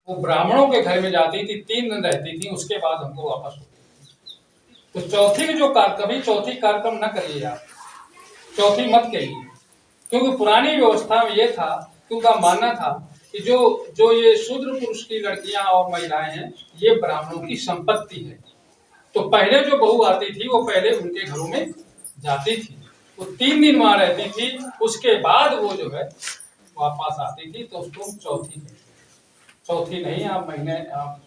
वो ब्राह्मणों के घर में जाती थी, 3 दिन रहती थी, उसके बाद हमको वापस होती थी। तो चौथी की जो कभी चौथी कार्यक्रम न करिए आप, चौथी मत कहिए, क्योंकि पुरानी व्यवस्था में ये था कि उनका मानना था कि जो जो ये शूद्र पुरुष की लड़कियां और महिलाएं हैं, ये ब्राह्मणों की संपत्ति है। तो पहले जो बहू आती थी वो पहले उनके घरों में जाती थी, वो 3 दिन वहां रहती थी, उसके बाद वो जो है वापस आती थी। तो उसको चौथी नहीं, आप महीने आप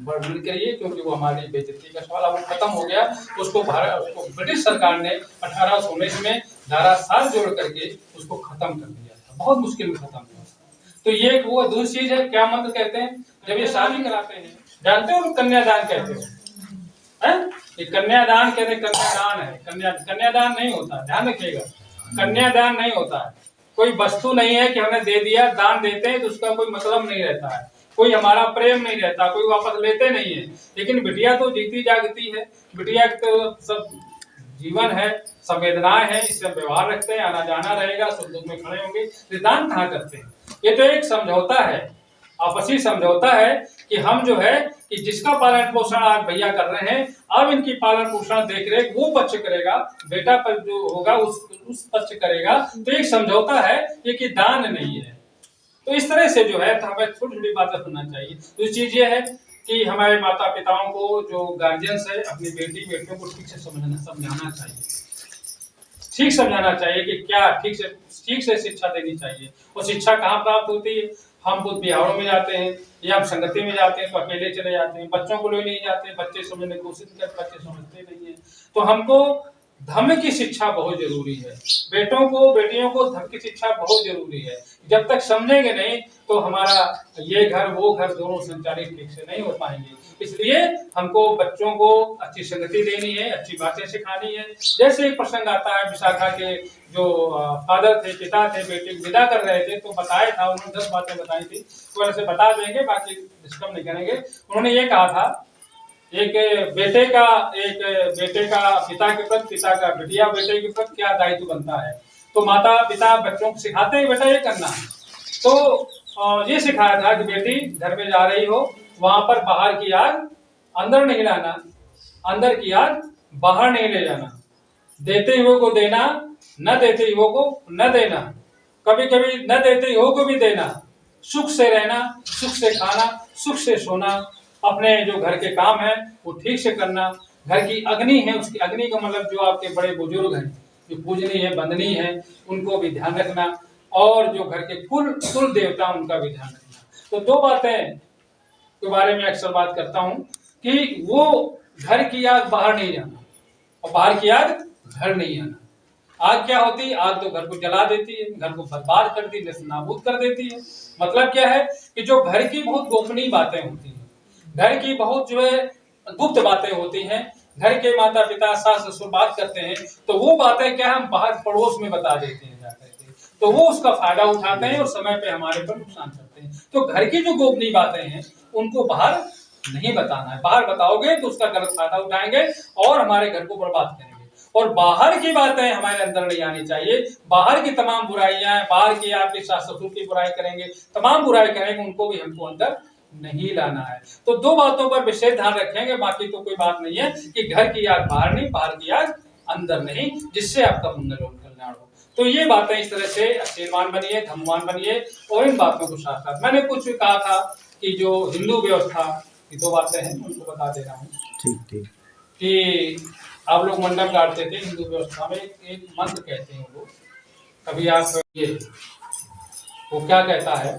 वर्णन करिए, क्योंकि वो हमारी बेइज्जती का सवाल अब खत्म हो गया। उसको ब्रिटिश सरकार ने 1819 में धारा 7 जोड़ करके उसको खत्म कर दिया था, बहुत मुश्किल में खत्म हुआ। तो ये वो दूसरी चीज है, क्या मंत्र कहते हैं जब ये शादी कराते हैं, जानते हो कन्यादान कहते हो, ये कन्यादान कहते, कन्यादान है, कन्यादान नहीं होता, ध्यान रखिएगा, कन्यादान नहीं होता है। कोई वस्तु नहीं है कि हमने दे दिया, दान देते हैं तो उसका कोई मतलब नहीं रहता है, कोई हमारा प्रेम नहीं रहता, कोई वापस लेते नहीं है। लेकिन बिटिया तो जीती जागती है, बिटिया तो सब जीवन है, संवेदनाएं है, इससे व्यवहार रखते हैं, आना जाना रहेगा, सुख दुख में खड़े होंगे, दान कहाँ करते हैं। ये तो एक समझौता है, आपसी समझौता है कि हम जो है कि जिसका पालन पोषण आज भैया कर रहे हैं, अब इनकी पालन पोषण देख रेख वो पक्ष करेगा, बेटा पर जो होगा उस पक्ष करेगा। तो एक समझौता है, ये कि दान नहीं है। तो इस तरह से जो है तो हमें छोटी छोटी बातें सुनना चाहिए। दूसरी चीज ये है कि हमारे माता पिताओं को, जो गार्जियंस है, अपनी बेटियों को ठीक से समझाना चाहिए, ठीक समझाना चाहिए कि क्या ठीक से शिक्षा देनी चाहिए। और शिक्षा कहाँ प्राप्त होती है, हम खुद बिहारों में जाते हैं या हम संगति में जाते हैं तो अकेले चले जाते हैं, बच्चों को ले नहीं जाते, बच्चे समझने की कोशिश करते, बच्चे समझते नहीं है। तो हमको धर्म की शिक्षा बहुत जरूरी है, बेटियों को धर्म की शिक्षा बहुत जरूरी है। जब तक समझेंगे नहीं तो हमारा ये घर वो घर दोनों संचालित ठीक से नहीं हो पाएंगे। इसलिए हमको बच्चों को अच्छी संगति देनी है, अच्छी बातें सिखानी है। जैसे एक प्रसंग आता है, विशाखा के जो फादर थे, पिता थे, बेटे को विदा कर रहे थे तो बताया था, उन्होंने 10 बातें बताई थी, तो ऐसे बता देंगे, बाकी डिस्कस नहीं करेंगे। उन्होंने ये कहा था, एक बेटे का पिता के प्रति, पिता का बेटिया बेटे के प्रति क्या दायित्व बनता है। तो माता पिता बच्चों को सिखाते हैं बेटा ये करना है। तो ये सिखाया था कि बेटी घर में जा रही हो, वहां पर बाहर की आग अंदर नहीं लाना, अंदर की आग बाहर नहीं ले जाना, देते हुए को देना, न देते हुए को न देना, कभी कभी न देते हुए को भी देना, सुख से रहना, सुख से खाना, सुख से सोना, अपने जो घर के काम है वो ठीक से करना, घर की अग्नि है, उसकी अग्नि का मतलब जो आपके बड़े बुजुर्ग हैं, जो पूजनी है, बंदनी है, उनको भी ध्यान रखना, और जो घर के कुल देवता उनका भी ध्यान रखना। तो 2 बातें के बारे में अक्सर बात करता हूं कि वो घर की आग बाहर नहीं जाना और बाहर की आग घर नहीं आना। आग क्या होती है, आग तो घर को जला देती है, घर को बर्बाद कर देती है, नाबूद कर देती है। मतलब क्या है कि जो घर की बहुत गोपनीय बातें होती हैं, घर की बहुत जो है गुप्त बातें होती हैं, घर के माता पिता सास ससुर बात करते हैं तो वो बातें क्या हम बाहर पड़ोस में बता देते हैं जाकर के, तो वो उसका फायदा उठाते हैं और समय पे हमारे पर नुकसान करते हैं। तो घर की जो गोपनीय बातें हैं उनको बाहर नहीं बताना है, बाहर बताओगे तो उसका गलत फायदा उठाएंगे और हमारे घर को बर्बाद करेंगे। और बाहर की बातें हमारे अंदर नहीं आनी चाहिए, बाहर की तमाम बुराइयां, बाहर की आपके सास ससुर की बुराई करेंगे, तमाम बुराई करेंगे, उनको भी हमको अंदर नहीं लाना है। तो 2 बातों पर विशेष ध्यान रखेंगे, बाकी तो कोई बात नहीं है कि घर की आग बाहर नहीं, बाहर की आग अंदर नहीं, जिससे आपका मंगल और कल्याण हो। तो ये बातें इस तरह से शीलवान बनिए, धर्मवान बनिए। और इन बातों को साथ साथ मैंने कुछ कहा था कि जो हिंदू व्यवस्था की 2 बातें हैं उनको बता दे रहा हूँ। ठीक कि आप लोग मंडप गाड़ते थे, हिंदू व्यवस्था में एक मंत्र कहते हैं वो, कभी आप ये वो क्या कहता है,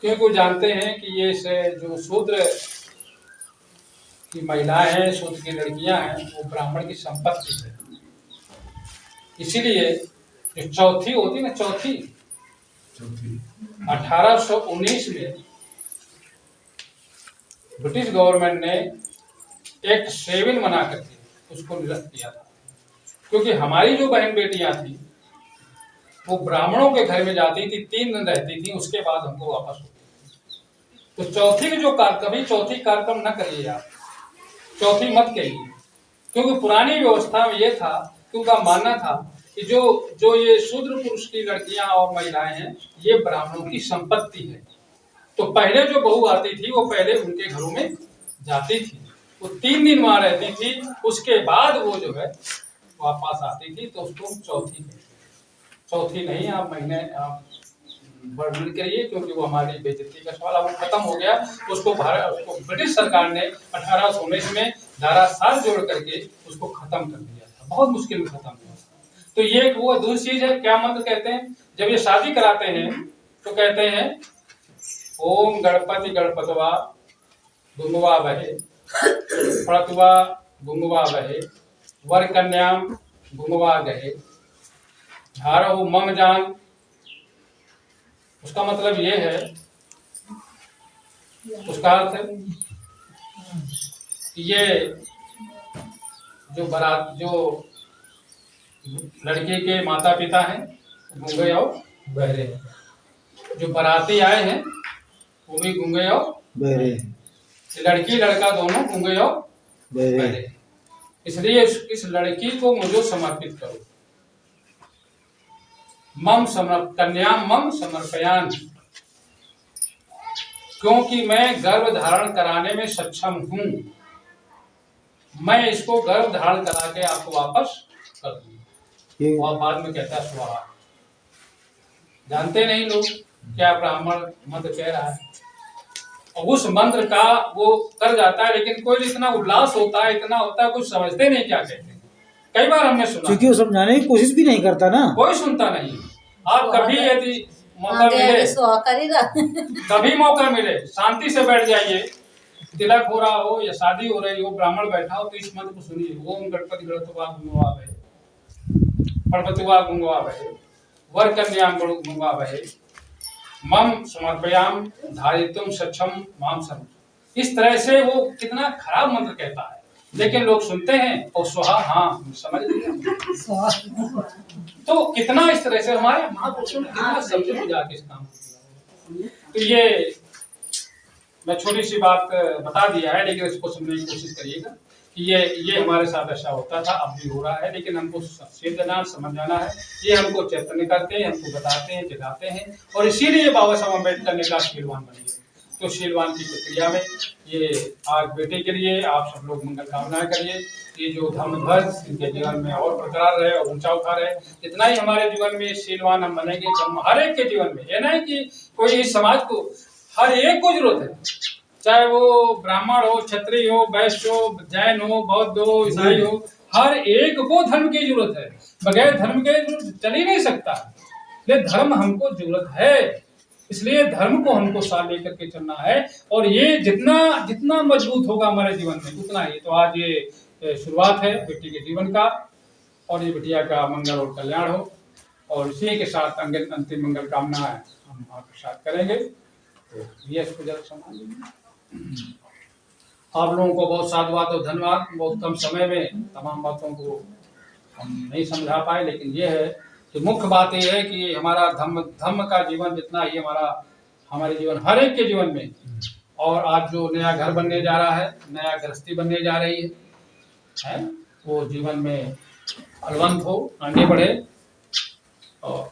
क्योंकि वो जानते हैं कि ये जो शूद्र की महिलाएं हैं, शूद्र की लड़कियां हैं, वो ब्राह्मण की संपत्ति है। इसीलिए जो चौथी होती ना, चौथी 1819 में ब्रिटिश गवर्नमेंट ने एक्ट 7 बना करके उसको निरस्त किया था, क्योंकि हमारी जो बहन बेटियां थी वो ब्राह्मणों के घर में जाती थी, 3 दिन रहती थी, उसके बाद हमको वापस होती थी। तो चौथी की जो कभी चौथी कार्यक्रम न करिए आप, चौथी मत कहिए, क्योंकि पुरानी व्यवस्था में ये था कि उनका मानना था कि जो जो ये शूद्र पुरुष की लड़कियां और महिलाएं हैं, ये ब्राह्मणों की संपत्ति है। तो पहले जो बहू आती थी वो पहले उनके घरों में जाती थी, वो 3 दिन वहां रहती थी, उसके बाद वो जो है वापस आती थी। तो उसको चौथी नहीं, आप महीने आप वर्णन करिए, क्योंकि वो हमारी बेइज्जती का सवाल अब खत्म हो गया। उसको ब्रिटिश सरकार ने 1819 में धारा 7 जोड़ करके उसको खत्म कर दिया था, बहुत मुश्किल में खत्म हुआ। तो ये वो दूसरी चीज है। क्या मंत्र कहते हैं जब ये शादी कराते हैं? तो कहते हैं ओम गणपति गणपतवा गुंगवा बहे, पड़तवा गुंगवा बहे, वर कन्याम गुंगवा गहे, धारो मम जान। उसका मतलब ये है, उसका अर्थ है कि ये जो लड़के के माता पिता हैं गूंगे और बहरे हैं, जो बाराती आए हैं वो भी गूंगे और बहरे, लड़की लड़का दोनों गूंगे और बहरे। इसलिए इस लड़की को मुझे समर्पित करो। कन्याम मम समर्पयान, क्योंकि मैं गर्भ धारण कराने में सक्षम हूं, मैं इसको गर्भ धारण करा के आपको वापस कर दूंगा। और बाद में कहता है स्वाहा। जानते नहीं लोग क्या ब्राह्मण मंत्र कह रहा है, और उस मंत्र का वो कर जाता है, लेकिन कोई इतना उल्लास होता है, इतना होता है, कुछ समझते नहीं क्या कहते हैं। कई बार हमने सुना, क्योंकि वो समझाने की कोशिश भी नहीं करता ना, कोई सुनता नहीं। आप कभी यदि मौका मिले, कभी मौका मिले, शांति से बैठ जाइए, तिलक हो रहा हो या शादी हो रही हो, ब्राह्मण बैठा हो, तो इस मंत्र को सुनिए। ओम गणपति गणपतवा गुंगवा बहे, पड़पतवा गुंगवा बहे, वर कन्याम गुंगवा बहे, मम समर्पयाम धारितुम सक्षम माम सम। इस तरह से वो कितना खराब मंत्र कहता है, लेकिन लोग सुनते हैं और स्वाहा, हाँ समझ लिया। तो कितना इस तरह से हमारे महापुरुषों ने कितना समझ बुझा के इस काम को। तो ये मैं छोटी सी बात बता दिया है, लेकिन इसको समझने की कोशिश करिएगा कि ये हमारे साथ ऐसा होता था, अब भी हो रहा है, लेकिन हमको समझना समझाना है। ये हमको चैतन्य करते हैं, हमको बताते हैं, जगाते हैं, और इसीलिए बाबा साहब अम्बेडकर ने कहा शीलवान बनिए। तो शीलवान की प्रक्रिया में ये आज बेटे के लिए आप सब लोग मंगल कामनाएं करिए, ये जो धर्म ध्वज इनके जीवन में और बरकरार रहे और ऊंचा उठा रहे। जितना ही हमारे जीवन में शीलवान हम बनेंगे, हर एक के जीवन में, ये नहीं कि कोई इस समाज को, हर एक को जरूरत है, चाहे वो ब्राह्मण हो, क्षत्रिय हो, वैश्य हो, जैन हो, बौद्ध हो, ईसाई हो, हर एक को धर्म की जरूरत है। बगैर धर्म के चल ही नहीं सकता, ये धर्म हमको जरूरत है। इसलिए धर्म को हमको साथ लेकर के चलना है, और ये जितना जितना मजबूत होगा हमारे जीवन में उतना ही। तो आज ये शुरुआत है बेटी के जीवन का, और ये बिटिया का मंगल और कल्याण हो, और इसी के साथ अंतिम मंगल कामना हम आपके साथ करेंगे। तो ये इसको जरा संभालिए। आप लोगों को बहुत साधुवाद और धन्यवाद। बहुत कम समय में तमाम बातों को हम नहीं समझा पाए, लेकिन ये है कि मुख्य बात ये है कि हमारा धर्म का जीवन जितना ही हमारे जीवन, हर एक के जीवन में, और आज जो नया घर बनने जा रहा है, नया गृहस्थी बनने जा रही है, वो जीवन में फलवंत हो, आगे बढ़े, और